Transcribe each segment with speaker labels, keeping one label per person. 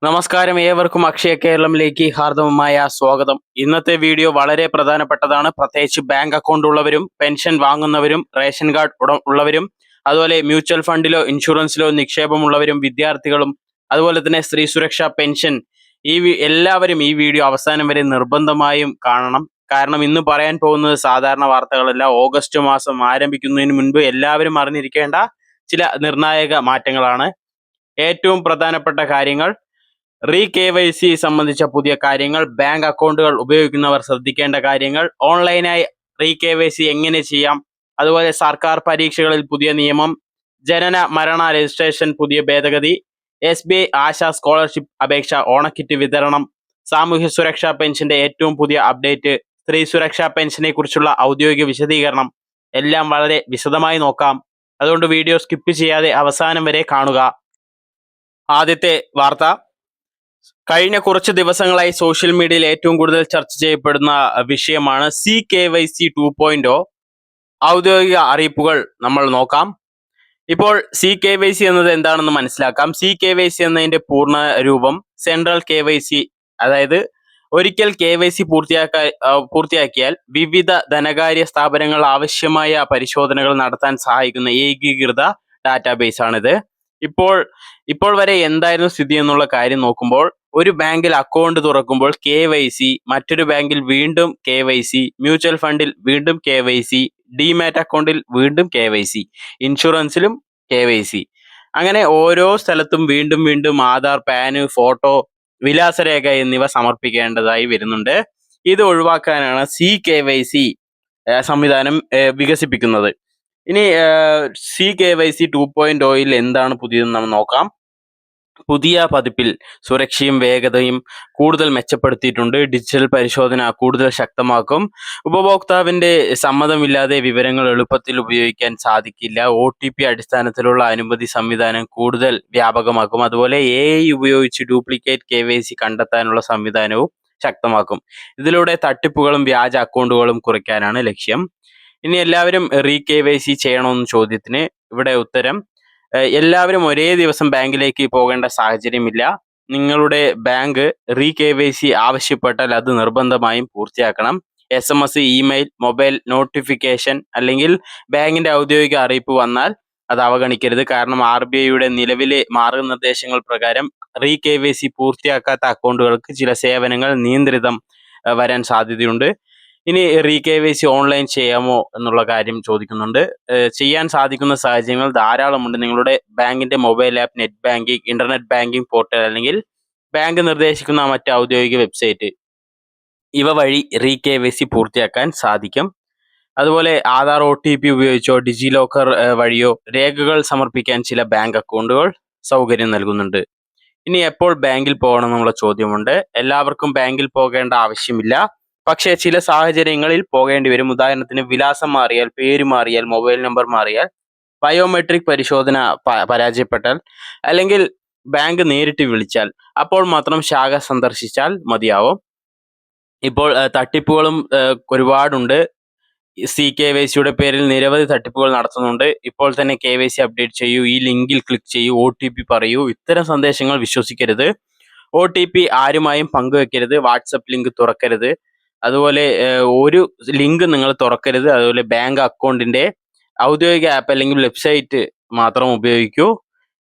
Speaker 1: നമസ്കാരം, ഏവർക്കും അക്ഷയ കേരളത്തിലേക്ക് ഹാർദവമായ സ്വാഗതം. ഇന്നത്തെ വീഡിയോ വളരെ പ്രധാനപ്പെട്ടതാണ്. പ്രത്യേകിച്ച് ബാങ്ക് അക്കൗണ്ട് ഉള്ളവരും പെൻഷൻ വാങ്ങുന്നവരും റേഷൻ കാർഡ് ഉള്ളവരും അതുപോലെ മ്യൂച്വൽ ഫണ്ടിലോ ഇൻഷുറൻസിലോ നിക്ഷേപമുള്ളവരും വിദ്യാർത്ഥികളും അതുപോലെ തന്നെ സ്ത്രീ സുരക്ഷാ പെൻഷൻ എല്ലാവരും ഈ വീഡിയോ അവസാനം വരെ നിർബന്ധമായും കാണണം. കാരണം ഇന്ന് പറയാൻ പോകുന്നത് സാധാരണ വാർത്തകളല്ല. ഓഗസ്റ്റ് മാസം ആരംഭിക്കുന്നതിന് മുൻപ് എല്ലാവരും അറിഞ്ഞിരിക്കേണ്ട ചില നിർണായക മാറ്റങ്ങളാണ്. ഏറ്റവും പ്രധാനപ്പെട്ട കാര്യങ്ങൾ: KYC സംബന്ധിച്ച പുതിയ കാര്യങ്ങൾ, ബാങ്ക് അക്കൗണ്ടുകൾ ഉപയോഗിക്കുന്നവർ ശ്രദ്ധിക്കേണ്ട കാര്യങ്ങൾ, ഓൺലൈനായി KYC എങ്ങനെ ചെയ്യാം, അതുപോലെ സർക്കാർ പരീക്ഷകളിൽ പുതിയ നിയമം, ജനന മരണ രജിസ്ട്രേഷൻ പുതിയ ഭേദഗതി, SBI ആശാ സ്കോളർഷിപ്പ് അപേക്ഷ, ഓണക്കിറ്റ് വിതരണം, സാമൂഹ്യ സുരക്ഷാ പെൻഷന്റെ ഏറ്റവും പുതിയ അപ്ഡേറ്റ്, സ്ത്രീ സുരക്ഷാ പെൻഷനെ കുറിച്ചുള്ള ഔദ്യോഗിക വിശദീകരണം എല്ലാം വളരെ വിശദമായി നോക്കാം. അതുകൊണ്ട് വീഡിയോ സ്കിപ്പ് ചെയ്യാതെ അവസാനം വരെ കാണുക. ആദ്യത്തെ വാർത്ത: കഴിഞ്ഞ കുറച്ച് ദിവസങ്ങളായി സോഷ്യൽ മീഡിയയിൽ ഏറ്റവും കൂടുതൽ ചർച്ച ചെയ്യപ്പെടുന്ന വിഷയമാണ് KYC 2.0. ഔദ്യോഗിക അറിയിപ്പുകൾ നമ്മൾ നോക്കാം. ഇപ്പോൾ KYC എന്നത് എന്താണെന്ന് മനസ്സിലാക്കാം. KYC എന്നതിന്റെ പൂർണ്ണ രൂപം സെൻട്രൽ KYC, അതായത് ഒരിക്കൽ KYC പൂർത്തിയാക്കിയാൽ വിവിധ ധനകാര്യ സ്ഥാപനങ്ങൾ ആവശ്യമായ പരിശോധനകൾ നടത്താൻ സഹായിക്കുന്ന ഏകീകൃത ഡാറ്റാബേസ് ആണിത്. ഇപ്പോൾ വരെ എന്തായിരുന്നു സ്ഥിതി എന്നുള്ള കാര്യം നോക്കുമ്പോൾ, ഒരു ബാങ്കിൽ അക്കൗണ്ട് തുറക്കുമ്പോൾ KYC, മറ്റൊരു ബാങ്കിൽ വീണ്ടും KYC, മ്യൂച്വൽ ഫണ്ടിൽ വീണ്ടും KYC, ഡിമാറ്റ് അക്കൗണ്ടിൽ വീണ്ടും KYC, ഇൻഷുറൻസിലും KYC. അങ്ങനെ ഓരോ സ്ഥലത്തും വീണ്ടും വീണ്ടും ആധാർ, പാന്, ഫോട്ടോ, വിലാസരേഖ എന്നിവ സമർപ്പിക്കേണ്ടതായി വരുന്നുണ്ട്. ഇത് ഒഴിവാക്കാനാണ് KYC സംവിധാനം വികസിപ്പിക്കുന്നത്. ഇനി KYC 2.0 എന്താണ് പുതിയതെന്ന് നമ്മൾ നോക്കാം. പുതിയ പതിപ്പിൽ സുരക്ഷയും വേഗതയും കൂടുതൽ മെച്ചപ്പെടുത്തിയിട്ടുണ്ട്. ഡിജിറ്റൽ പരിശോധന കൂടുതൽ ശക്തമാക്കും. ഉപഭോക്താവിന്റെ സമ്മതമില്ലാതെ വിവരങ്ങൾ എളുപ്പത്തിൽ ഉപയോഗിക്കാൻ സാധിക്കില്ല. OTP അടിസ്ഥാനത്തിലുള്ള അനുമതി സംവിധാനം കൂടുതൽ വ്യാപകമാക്കും. അതുപോലെ AI ഉപയോഗിച്ച് ഡ്യൂപ്ലിക്കേറ്റ് KYC കണ്ടെത്താനുള്ള സംവിധാനവും ശക്തമാക്കും. ഇതിലൂടെ തട്ടിപ്പുകളും വ്യാജ അക്കൗണ്ടുകളും കുറയ്ക്കാനാണ് ലക്ഷ്യം. ഇനി എല്ലാവരും KYC ചെയ്യണമെന്ന ചോദ്യത്തിന് ഇവിടെ ഉത്തരം: എല്ലാവരും ഒരേ ദിവസം ബാങ്കിലേക്ക് പോകേണ്ട സാഹചര്യമില്ല. നിങ്ങളുടെ ബാങ്ക് KYC ആവശ്യപ്പെട്ടാൽ അത് നിർബന്ധമായും പൂർത്തിയാക്കണം. SMS, ഇമെയിൽ, മൊബൈൽ നോട്ടിഫിക്കേഷൻ അല്ലെങ്കിൽ ബാങ്കിന്റെ ഔദ്യോഗിക അറിയിപ്പ് വന്നാൽ അത് അവഗണിക്കരുത്. കാരണം RBIയുടെ നിലവിലെ മാർഗനിർദ്ദേശങ്ങൾ പ്രകാരം KYC പൂർത്തിയാക്കാത്ത അക്കൗണ്ടുകൾക്ക് ചില സേവനങ്ങൾ നിയന്ത്രിതം വരാൻ സാധ്യതയുണ്ട്. ഇനി KYC ഓൺലൈൻ ചെയ്യാമോ എന്നുള്ള കാര്യം ചോദിക്കുന്നുണ്ട്. ചെയ്യാൻ സാധിക്കുന്ന സാഹചര്യങ്ങൾ ധാരാളമുണ്ട്. നിങ്ങളുടെ ബാങ്കിന്റെ mobile app, net banking, internet banking portal അല്ലെങ്കിൽ ബാങ്ക് നിർദ്ദേശിക്കുന്ന മറ്റ് ഔദ്യോഗിക വെബ്സൈറ്റ് ഇവ വഴി KYC പൂർത്തിയാക്കാൻ സാധിക്കും. അതുപോലെ ആധാർ, OTP ഉപയോഗിച്ചോ ഡിജി ലോക്കർ വഴിയോ രേഖകൾ സമർപ്പിക്കാൻ ചില ബാങ്ക് അക്കൗണ്ടുകൾ സൗകര്യം നൽകുന്നുണ്ട്. ഇനി എപ്പോൾ ബാങ്കിൽ പോകണം എന്നുള്ള ചോദ്യമുണ്ട്. എല്ലാവർക്കും ബാങ്കിൽ പോകേണ്ട ആവശ്യമില്ല, പക്ഷേ ചില സാഹചര്യങ്ങളിൽ പോകേണ്ടി വരും. ഉദാഹരണത്തിന് വിലാസം മാറിയാൽ, പേര് മാറിയാൽ, മൊബൈൽ നമ്പർ മാറിയാൽ, ബയോമെട്രിക് പരിശോധന പരാജയപ്പെട്ടാൽ, അല്ലെങ്കിൽ ബാങ്ക് നേരിട്ട് വിളിച്ചാൽ, അപ്പോൾ മാത്രം ശാഖ സന്ദർശിച്ചാൽ മതിയാവും. ഇപ്പോൾ തട്ടിപ്പുകളും ഒരുപാടുണ്ട്. KYCയുടെ പേരിൽ നിരവധി തട്ടിപ്പുകൾ നടത്തുന്നുണ്ട്. ഇപ്പോൾ തന്നെ KYC അപ്ഡേറ്റ് ചെയ്യൂ, ഈ ലിങ്കിൽ ക്ലിക്ക് ചെയ്യൂ, OTP പറയൂ, ഇത്തരം സന്ദേശങ്ങൾ വിശ്വസിക്കരുത്. OTP ആരുമായും പങ്കുവെക്കരുത്. WhatsApp link തുറക്കരുത്. അതുപോലെ ഒരു ലിങ്ക് നിങ്ങൾ തുറക്കരുത്. അതുപോലെ ബാങ്ക് അക്കൗണ്ടിന്റെ ഔദ്യോഗിക ആപ്പ് അല്ലെങ്കിൽ വെബ്സൈറ്റ് മാത്രം ഉപയോഗിക്കൂ.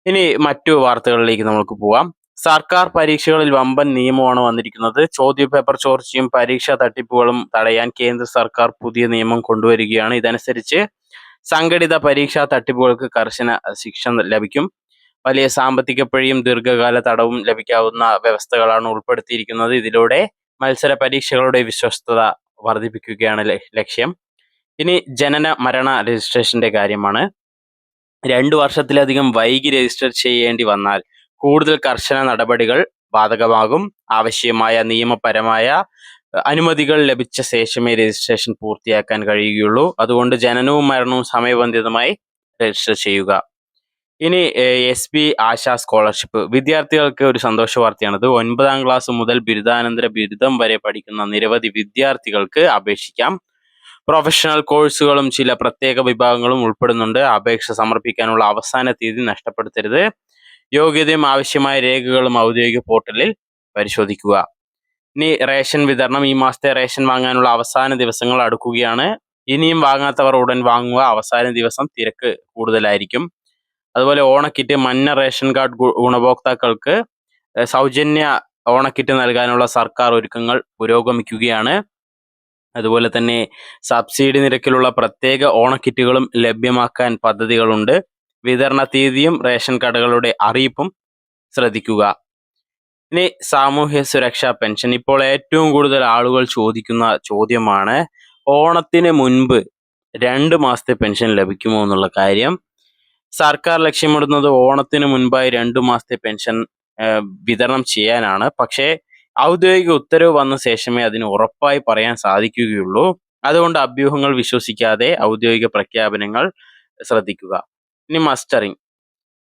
Speaker 1: ഇനി മറ്റു വാർത്തകളിലേക്ക് നമുക്ക് പോവാം. സർക്കാർ പരീക്ഷകളിൽ വമ്പൻ നിയമമാണ് വന്നിരിക്കുന്നത്. ചോദ്യപേപ്പർ ചോർച്ചയും പരീക്ഷാ തട്ടിപ്പുകളും തടയാൻ കേന്ദ്ര സർക്കാർ പുതിയ നിയമം കൊണ്ടുവരികയാണ്. ഇതനുസരിച്ച് സംഘടിത പരീക്ഷാ തട്ടിപ്പുകൾക്ക് കർശന ശിക്ഷ ലഭിക്കും. വലിയ സാമ്പത്തിക പിഴയും ദീർഘകാല തടവും ലഭിക്കാവുന്ന വ്യവസ്ഥകളാണ് ഉൾപ്പെടുത്തിയിരിക്കുന്നത്. ഇതിലൂടെ മത്സര പരീക്ഷകളുടെ വിശ്വസ്തത വർദ്ധിപ്പിക്കുകയാണ് ലക്ഷ്യം. ഇനി ജനന മരണ രജിസ്ട്രേഷന്റെ കാര്യമാണ്. 2 വർഷത്തിലധികം വൈകി രജിസ്റ്റർ ചെയ്യേണ്ടി വന്നാൽ കൂടുതൽ കർശന നടപടികൾ ബാധകമാകും. ആവശ്യമായ നിയമപരമായ അനുമതികൾ ലഭിച്ച ശേഷമേ രജിസ്ട്രേഷൻ പൂർത്തിയാക്കാൻ കഴിയുകയുള്ളൂ. അതുകൊണ്ട് ജനനവും മരണവും സമയബന്ധിതമായി രജിസ്റ്റർ ചെയ്യുക. ഇനി SBI ആശാ സ്കോളർഷിപ്പ് വിദ്യാർത്ഥികൾക്ക് ഒരു സന്തോഷ വാർത്തയാണിത്. 9ാം ക്ലാസ് മുതൽ ബിരുദാനന്തര ബിരുദം വരെ പഠിക്കുന്ന നിരവധി വിദ്യാർത്ഥികൾക്ക് അപേക്ഷിക്കാം. പ്രൊഫഷണൽ കോഴ്സുകളും ചില പ്രത്യേക വിഭാഗങ്ങളും ഉൾപ്പെടുന്നുണ്ട്. അപേക്ഷ സമർപ്പിക്കാനുള്ള അവസാന തീയതി നഷ്ടപ്പെടുത്തരുത്. യോഗ്യതയും ആവശ്യമായ രേഖകളും ഔദ്യോഗിക പോർട്ടലിൽ പരിശോധിക്കുക. ഇനി റേഷൻ വിതരണം. ഈ മാസത്തെ റേഷൻ വാങ്ങാനുള്ള അവസാന ദിവസങ്ങൾ അടുക്കുകയാണ്. ഇനിയും വാങ്ങാത്തവർ ഉടൻ വാങ്ങുക. അവസാന ദിവസം തിരക്ക് കൂടുതലായിരിക്കും. അതുപോലെ ഓണക്കിറ്റ്. മഞ്ഞ റേഷൻ കാർഡ് ഗുണഭോക്താക്കൾക്ക് സൗജന്യ ഓണക്കിറ്റ് നൽകാനുള്ള സർക്കാർ ഒരുക്കങ്ങൾ പുരോഗമിക്കുകയാണ്. അതുപോലെ തന്നെ സബ്സിഡി നിരക്കിലുള്ള പ്രത്യേക ഓണക്കിറ്റുകളും ലഭ്യമാക്കാൻ പദ്ധതികളുണ്ട്. വിതരണ തീയതിയും റേഷൻ കടകളുടെ അറിയിപ്പും ശ്രദ്ധിക്കുക. ഇനി സാമൂഹ്യ സുരക്ഷാ പെൻഷൻ. ഇപ്പോൾ ഏറ്റവും കൂടുതൽ ആളുകൾ ചോദിക്കുന്ന ചോദ്യമാണ്, ഓണത്തിന് മുൻപ് 2 മാസത്തെ പെൻഷൻ ലഭിക്കുമോ എന്നുള്ള കാര്യം. സർക്കാർ ലക്ഷ്യമിടുന്നത് ഓണത്തിന് മുൻപായി 2 മാസത്തെ പെൻഷൻ വിതരണം ചെയ്യാനാണ്. പക്ഷേ ഔദ്യോഗിക ഉത്തരവ് വന്ന ശേഷമേ അതിന് ഉറപ്പായി പറയാൻ സാധിക്കുകയുള്ളൂ. അതുകൊണ്ട് അഭ്യൂഹങ്ങൾ വിശ്വസിക്കാതെ ഔദ്യോഗിക പ്രഖ്യാപനങ്ങൾ ശ്രദ്ധിക്കുക. ഇനി മസ്റ്ററിംഗ്.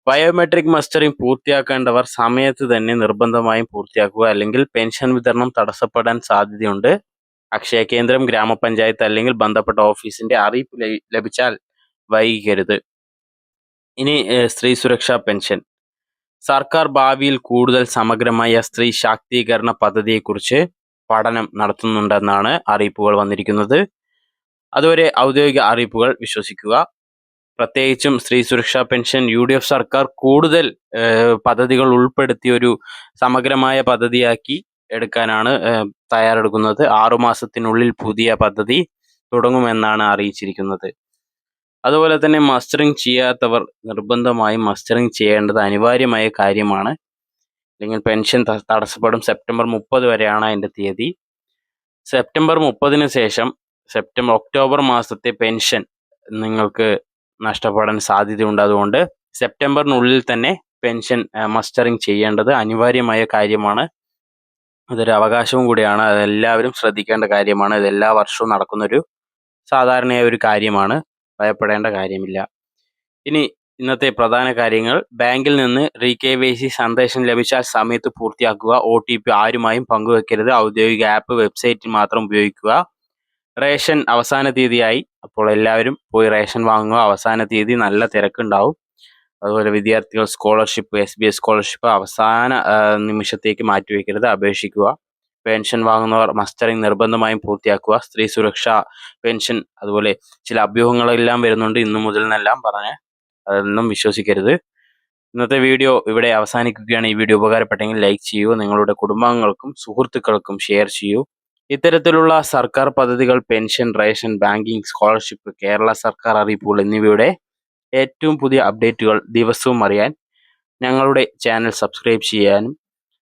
Speaker 1: ബയോമെട്രിക് മസ്റ്ററിംഗ് പൂർത്തിയാക്കേണ്ടവർ സമയത്ത് തന്നെ നിർബന്ധമായും പൂർത്തിയാക്കുക, അല്ലെങ്കിൽ പെൻഷൻ വിതരണം തടസ്സപ്പെടാൻ സാധ്യതയുണ്ട്. അക്ഷയ കേന്ദ്രം, ഗ്രാമപഞ്ചായത്ത് അല്ലെങ്കിൽ ബന്ധപ്പെട്ട ഓഫീസിന്റെ അറിയിപ്പ് ലഭിച്ചാൽ വൈകിക്കരുത്. ഇനി സ്ത്രീ സുരക്ഷാ പെൻഷൻ. സർക്കാർ ഭാവിയിൽ കൂടുതൽ സമഗ്രമായ സ്ത്രീ ശാക്തീകരണ പദ്ധതിയെക്കുറിച്ച് പഠനം നടത്തുന്നുണ്ടെന്നാണ് അറിയിപ്പുകൾ വന്നിരിക്കുന്നത്. അതുവരെ ഔദ്യോഗിക അറിയിപ്പുകൾ വിശ്വസിക്കുക. പ്രത്യേകിച്ചും സ്ത്രീ സുരക്ഷാ പെൻഷൻ UDF സർക്കാർ കൂടുതൽ പദ്ധതികൾ ഉൾപ്പെടുത്തി ഒരു സമഗ്രമായ പദ്ധതിയാക്കി എടുക്കാനാണ് തയ്യാറെടുക്കുന്നത്. 6 മാസത്തിനുള്ളിൽ പുതിയ പദ്ധതി തുടങ്ങുമെന്നാണ് അറിയിച്ചിരിക്കുന്നത്. അതുപോലെ തന്നെ മസ്റ്ററിംഗ് ചെയ്യാത്തവർ നിർബന്ധമായും മസ്റ്ററിംഗ് ചെയ്യേണ്ടത് അനിവാര്യമായ കാര്യമാണ്. അല്ലെങ്കിൽ പെൻഷൻ തടസ്സപ്പെടും. സെപ്റ്റംബർ 30 വരെയാണ് അതിൻ്റെ തീയതി. സെപ്റ്റംബർ 30-ന് ശേഷം ഒക്ടോബർ മാസത്തെ പെൻഷൻ നിങ്ങൾക്ക് നഷ്ടപ്പെടാൻ സാധ്യതയുണ്ട്. അതുകൊണ്ട് സെപ്റ്റംബറിനുള്ളിൽ തന്നെ പെൻഷൻ മസ്റ്ററിംഗ് ചെയ്യേണ്ടത് അനിവാര്യമായ കാര്യമാണ്. അതൊരു അവകാശവും കൂടിയാണ്. അതെല്ലാവരും ശ്രദ്ധിക്കേണ്ട കാര്യമാണ്. ഇത് എല്ലാ വർഷവും നടക്കുന്നൊരു സാധാരണയായ ഒരു കാര്യമാണ്. ഭയപ്പെടേണ്ട കാര്യമില്ല. ഇനി ഇന്നത്തെ പ്രധാന കാര്യങ്ങൾ. ബാങ്കിൽ നിന്ന് KYC സന്ദേശം ലഭിച്ചാൽ സമയത്ത് പൂർത്തിയാക്കുക. OTP ആരുമായും പങ്കുവെക്കരുത്. ഔദ്യോഗിക ആപ്പ്, വെബ്സൈറ്റ് മാത്രം ഉപയോഗിക്കുക. റേഷൻ അവസാന തീയതിയായി. അപ്പോൾ എല്ലാവരും പോയി റേഷൻ വാങ്ങുക. അവസാന തീയതി നല്ല തിരക്കുണ്ടാവും. അതുപോലെ വിദ്യാർത്ഥികൾ സ്കോളർഷിപ്പ്, SBI സ്കോളർഷിപ്പ് അവസാന നിമിഷത്തേക്ക് മാറ്റിവെക്കരുത്, അപേക്ഷിക്കുക. പെൻഷൻ വാങ്ങുന്നവർ മസ്റ്ററിംഗ് നിർബന്ധമായും പൂർത്തിയാക്കുക. സ്ത്രീ സുരക്ഷാ പെൻഷൻ, അതുപോലെ ചില അഭ്യൂഹങ്ങളെല്ലാം വരുന്നുണ്ട് ഇന്നു മുതൽ എന്നെല്ലാം പറഞ്ഞ് അതൊന്നും വിശ്വസിക്കരുത്. ഇന്നത്തെ വീഡിയോ ഇവിടെ അവസാനിക്കുകയാണ്. ഈ വീഡിയോ ഉപകാരപ്പെട്ടെങ്കിൽ ലൈക്ക് ചെയ്യൂ. നിങ്ങളുടെ കുടുംബാംഗങ്ങൾക്കും സുഹൃത്തുക്കൾക്കും ഷെയർ ചെയ്യൂ. ഇത്തരത്തിലുള്ള സർക്കാർ പദ്ധതികൾ, pension, ration, banking, scholarship, Kerala സർക്കാർ അറിയിപ്പുകൾ എന്നിവയുടെ ഏറ്റവും പുതിയ അപ്ഡേറ്റുകൾ ദിവസവും അറിയാൻ ഞങ്ങളുടെ ചാനൽ സബ്സ്ക്രൈബ് ചെയ്യാനും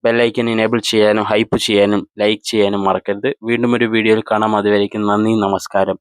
Speaker 1: ബെല്ലൈക്കൻ എനേബിൾ ചെയ്യാനും ഹൈപ്പ് ചെയ്യാനും ലൈക്ക് ചെയ്യാനും മറക്കരുത്. വീണ്ടും ഒരു വീഡിയോയിൽ കാണാം. അതുവരേക്കും നന്ദി, നമസ്കാരം.